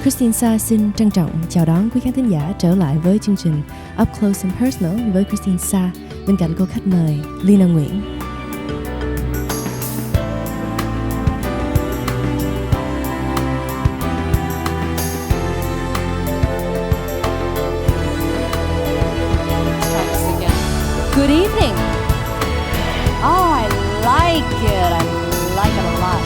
Kristine Sa xin trân trọng chào đón quý khán thính giả trở lại với chương trình Up Close and Personal với Kristine Sa bên cạnh cô khách mời Leyna Nguyen. Good evening. Oh, I like it. I like it a lot.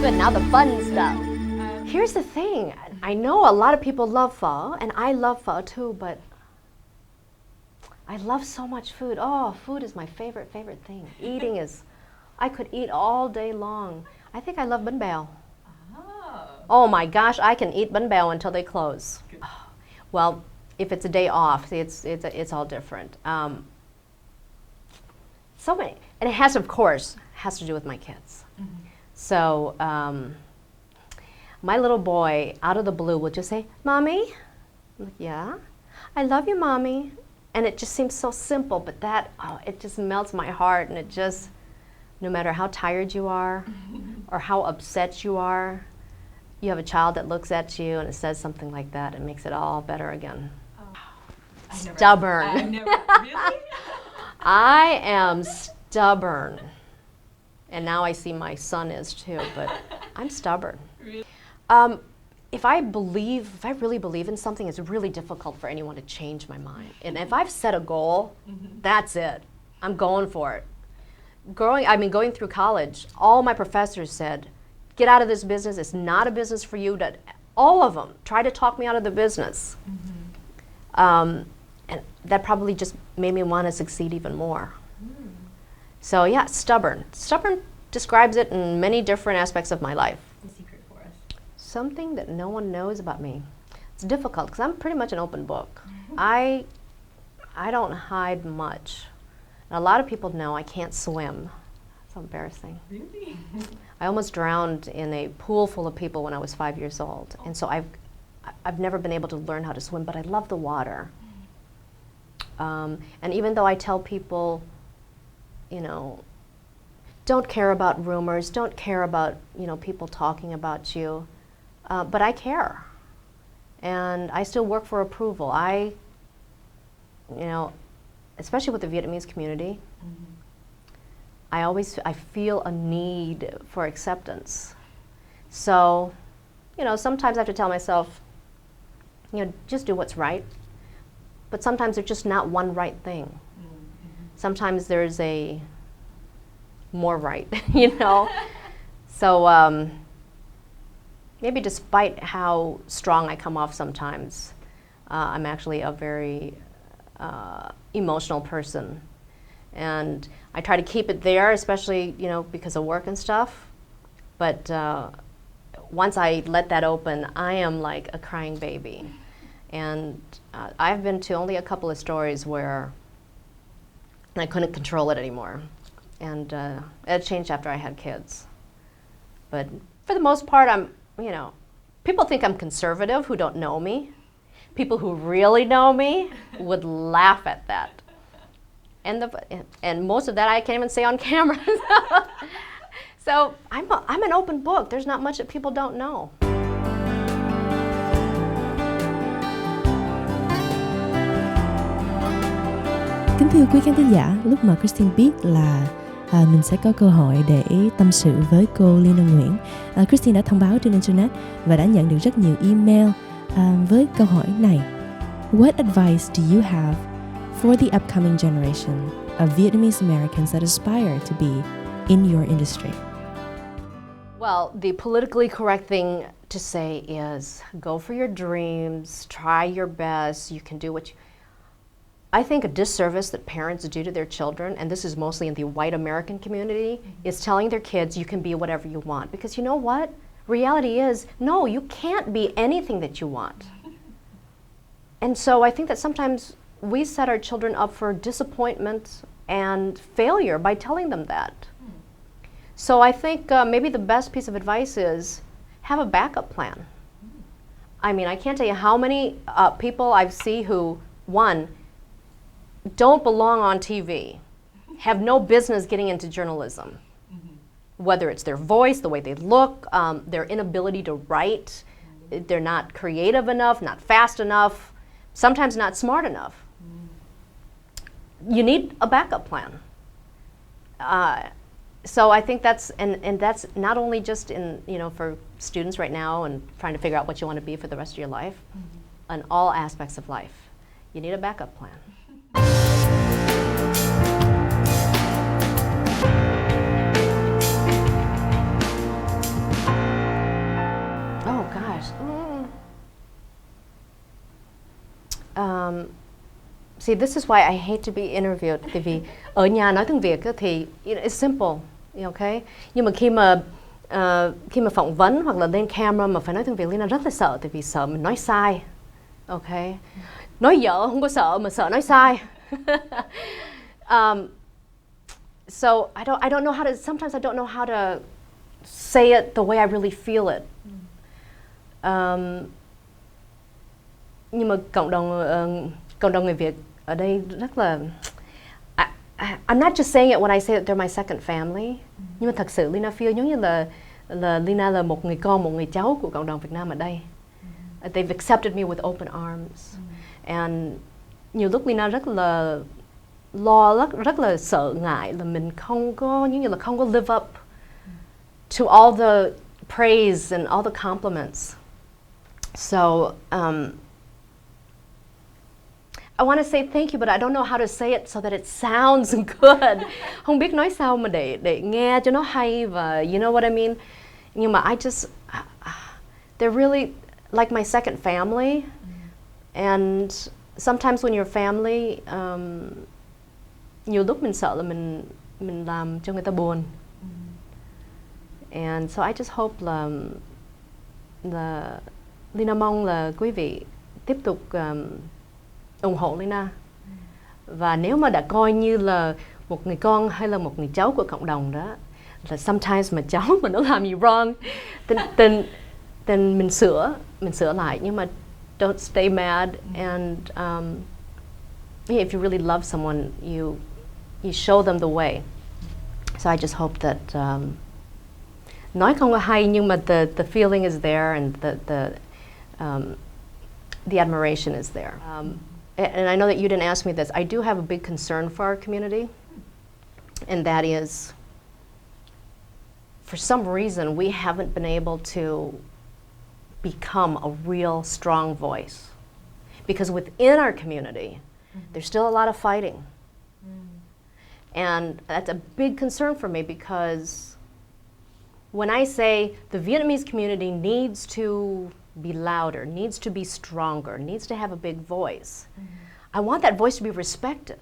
But now the fun stuff. Here's the thing. I know a lot of people love pho, and I love pho too, but I love so much food. Oh, food is my favorite thing. Eating is, I could eat all day long. I think I love bánh bèo. Oh my gosh, I can eat bánh bèo until they close. Well, if it's a day off, see, it's all different. So many, and it has, of course, has to do with my kids. Mm-hmm. So my little boy, out of the blue, will just say, "Mommy," I'm like, "Yeah, I love you, Mommy," and it just seems so simple, but that, it just melts my heart, and it just, no matter how tired you are or how upset you are, you have a child that looks at you and it says something like that, it makes it all better again. Stubborn. Really? I am stubborn. And now I see my son is too, but I'm stubborn. Really? If I really believe in something, it's really difficult for anyone to change my mind. And if I've set a goal, that's it. I'm going for it. Going through college, all my professors said, "Get out of this business. It's not a business for you." All of them tried to talk me out of the business. And that probably just made me want to succeed even more. So yeah, stubborn. Stubborn describes it in many different aspects of my life. The secret for us. Something that no one knows about me. It's difficult because I'm pretty much an open book. I don't hide much. And a lot of people know I can't swim. It's embarrassing. Really? I almost drowned in a pool full of people when I was 5 years old. And so I've never been able to learn how to swim, but I love the water. And even though I tell people, don't care about rumors, don't care about, people talking about you, but I care. And I still work for approval. Especially with the Vietnamese community, I feel a need for acceptance. So, sometimes I have to tell myself, just do what's right. But sometimes there's just not one right thing. Sometimes there's a more right, So maybe despite how strong I come off sometimes, I'm actually a very emotional person. And I try to keep it there, especially, because of work and stuff. But once I let that open, I am like a crying baby. And I've been to only a couple of stories where I couldn't control it anymore. And it changed after I had kids. But for the most part, people think I'm conservative who don't know me. People who really know me would laugh at that. And most of that I can't even say on camera. So I'm an open book. There's not much that people don't know. Kính thưa quý khán thính giả, lúc mà Kristine biết là mình sẽ có cơ hội để tâm sự với cô Leyna Nguyen, Kristine đã thông báo trên Internet và đã nhận được rất nhiều email với câu hỏi này. What advice do you have for the upcoming generation of Vietnamese Americans that aspire to be in your industry? Well, the politically correct thing to say is go for your dreams, try your best, you can do what you... I think a disservice that parents do to their children, and this is mostly in the white American community, is telling their kids you can be whatever you want. Because you know what? Reality is, no, you can't be anything that you want. And so I think that sometimes we set our children up for disappointment and failure by telling them that. So I think maybe the best piece of advice is have a backup plan. I mean, I can't tell you how many people I see who, one, don't belong on TV, have no business getting into journalism. Whether it's their voice, the way they look, their inability to write, they're not creative enough, not fast enough, sometimes not smart enough. You need a backup plan. So I think that's, and that's not only just in, for students right now and trying to figure out what you want to be for the rest of your life, in all aspects of life, you need a backup plan. Oh gosh. See, this is why I hate to be interviewed. Tại vì ở nhà nói tiếng Việt thì it's simple, okay? Nhưng mà khi mà phỏng vấn hoặc là lên camera mà phải nói tiếng Việt, Leyna rất là sợ, tại vì sợ mình nói sai, okay? Nói dở không có sợ, mà sợ nói sai. So I don't know how to. Sometimes I don't know how to say it the way I really feel it. Nhưng mà cộng đồng người Việt ở đây rất là, I'm not just saying it when I say that they're my second family. Nhưng mà thật sự Leyna feel giống như là Leyna là một người con, một người cháu của cộng đồng Việt Nam ở đây. They've accepted me with open arms. And nhiều lúc Leyna rất là lo, rất là sợ ngại là mình không có, giống như là không có live up to all the praise and all the compliments. So I want to say thank you, but I don't know how to say it so that it sounds good. Không biết nói sao mà để nghe cho nó hay và you know what I mean. Nhưng mà they're really like my second family. And sometimes when you're family, nhiều lúc mình sợ là mình làm cho người ta buồn. And so I just hope là Leyna mong là quý vị tiếp tục ủng hộ Leyna. Và nếu mà đã coi như là một người con hay là một người cháu của cộng đồng đó, là sometimes mà cháu mà nó làm gì wrong, then mình sửa lại. Nhưng mà don't stay mad. And if you really love someone, you show them the way. So I just hope that nói không có hay, nhưng mà the feeling is there, and the admiration is there. And I know that you didn't ask me this. I do have a big concern for our community, and that is, for some reason, we haven't been able to become a real strong voice. Because within our community, there's still a lot of fighting. And that's a big concern for me, because when I say the Vietnamese community needs to be louder, needs to be stronger, needs to have a big voice, I want that voice to be respected.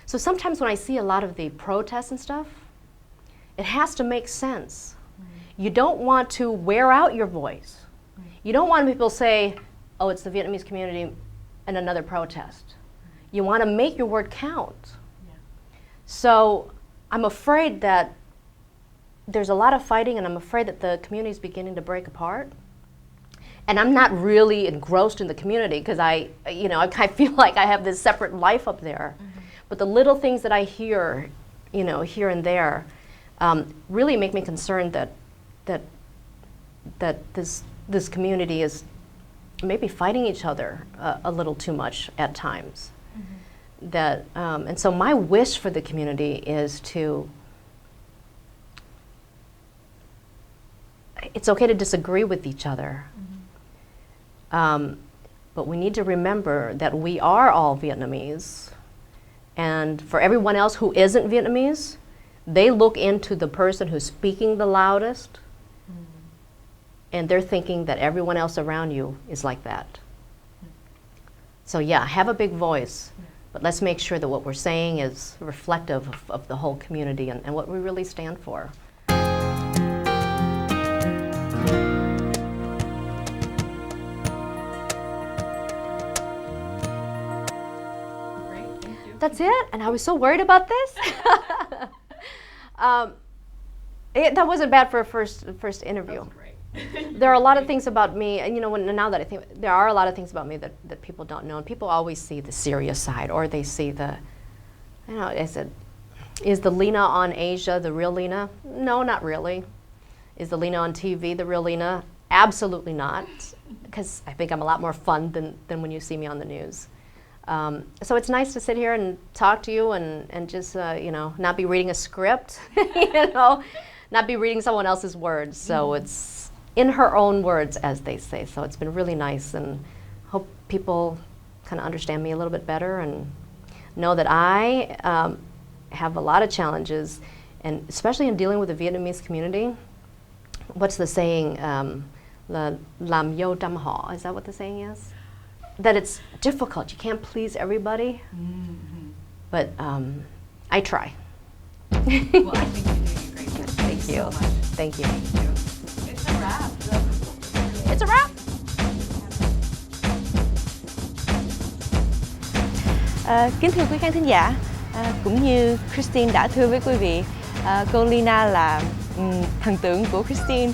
So sometimes when I see a lot of the protests and stuff, it has to make sense. You don't want to wear out your voice. You don't want people to say, oh, it's the Vietnamese community and another protest. You want to make your word count. So I'm afraid that there's a lot of fighting, and I'm afraid that the community is beginning to break apart. And I'm not really engrossed in the community, because I feel like I have this separate life up there. But the little things that I hear, here and there, really make me concerned that this community is maybe fighting each other a little too much at times. And so my wish for the community is to, it's okay to disagree with each other. But we need to remember that we are all Vietnamese. And for everyone else who isn't Vietnamese, they look into the person who's speaking the loudest, and they're thinking that everyone else around you is like that. So yeah, have a big voice, but let's make sure that what we're saying is reflective of the whole community and what we really stand for. That's it? And I was so worried about this. That wasn't bad for a first interview. That was great. There are a lot of things about me, and now that I think, there are a lot of things about me that people don't know, and people always see the serious side, or they see is the Leyna on Asia the real Leyna? No, not really. Is the Leyna on TV the real Leyna? Absolutely not, because I think I'm a lot more fun than when you see me on the news. So it's nice to sit here and talk to you and just, not be reading a script, not be reading someone else's words. So it's in her own words, as they say. So it's been really nice, and hope people kind of understand me a little bit better and know that I have a lot of challenges, and especially in dealing with the Vietnamese community. What's the saying? Làm dâu trăm họ, is that what the saying is? That it's difficult. You can't please everybody. Mm-hmm. But I try. Well, I think you're doing a great job. Thank you. So much. Thank you. Thank you. It's a wrap. It's a wrap. Kính thưa quý khán thính giả, cũng như Kristine đã thưa với quý vị, cô Leyna là thần tượng của Kristine.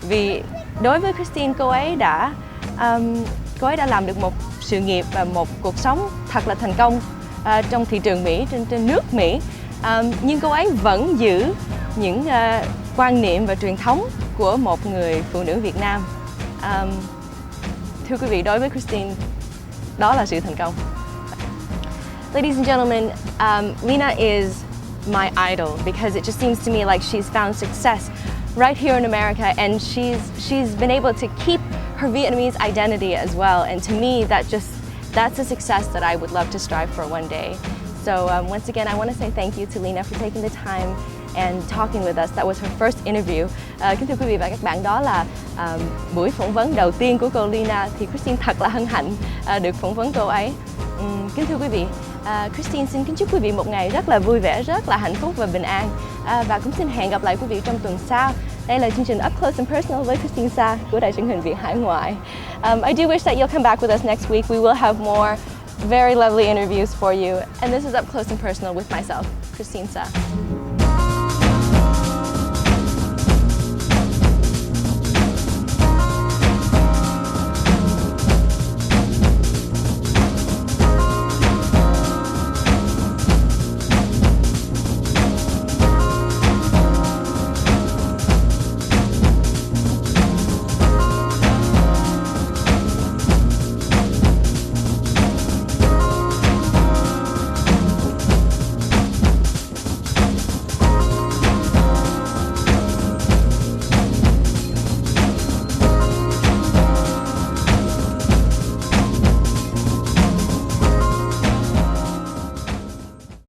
Vì đối với Kristine, cô ấy đã làm được một sự nghiệp và một cuộc sống thật là thành công trong thị trường Mỹ, trên nước Mỹ. Nhưng cô ấy vẫn giữ những quan niệm và truyền thống của một người phụ nữ Việt Nam. Thưa quý vị, đối với Kristine, đó là sự thành công. Ladies and gentlemen, Leyna is my idol because it just seems to me like she's found success right here in America, and she's been able to keep her Vietnamese identity as well. And to me, that's a success that I would love to strive for one day. So once again, I want to say thank you to Leyna for taking the time and talking with us. That was her first interview. Kính thưa quý vị và các bạn, đó là buổi phỏng vấn đầu tiên của cô Leyna. Thì Kristine thật là hân hạnh được phỏng vấn cô ấy. Kính thưa quý vị, Kristine xin kính chúc quý vị một ngày rất là vui vẻ, rất là hạnh phúc và bình an. Và cũng xin hẹn gặp lại quý vị trong tuần sau. Đây là chương trình Up Close and Personal với Kristine Sa của Đài truyền hình Việt Hải ngoại. I do wish that you'll come back with us next week. We will have more very lovely interviews for you. And this is Up Close and Personal with myself, Kristine Sa.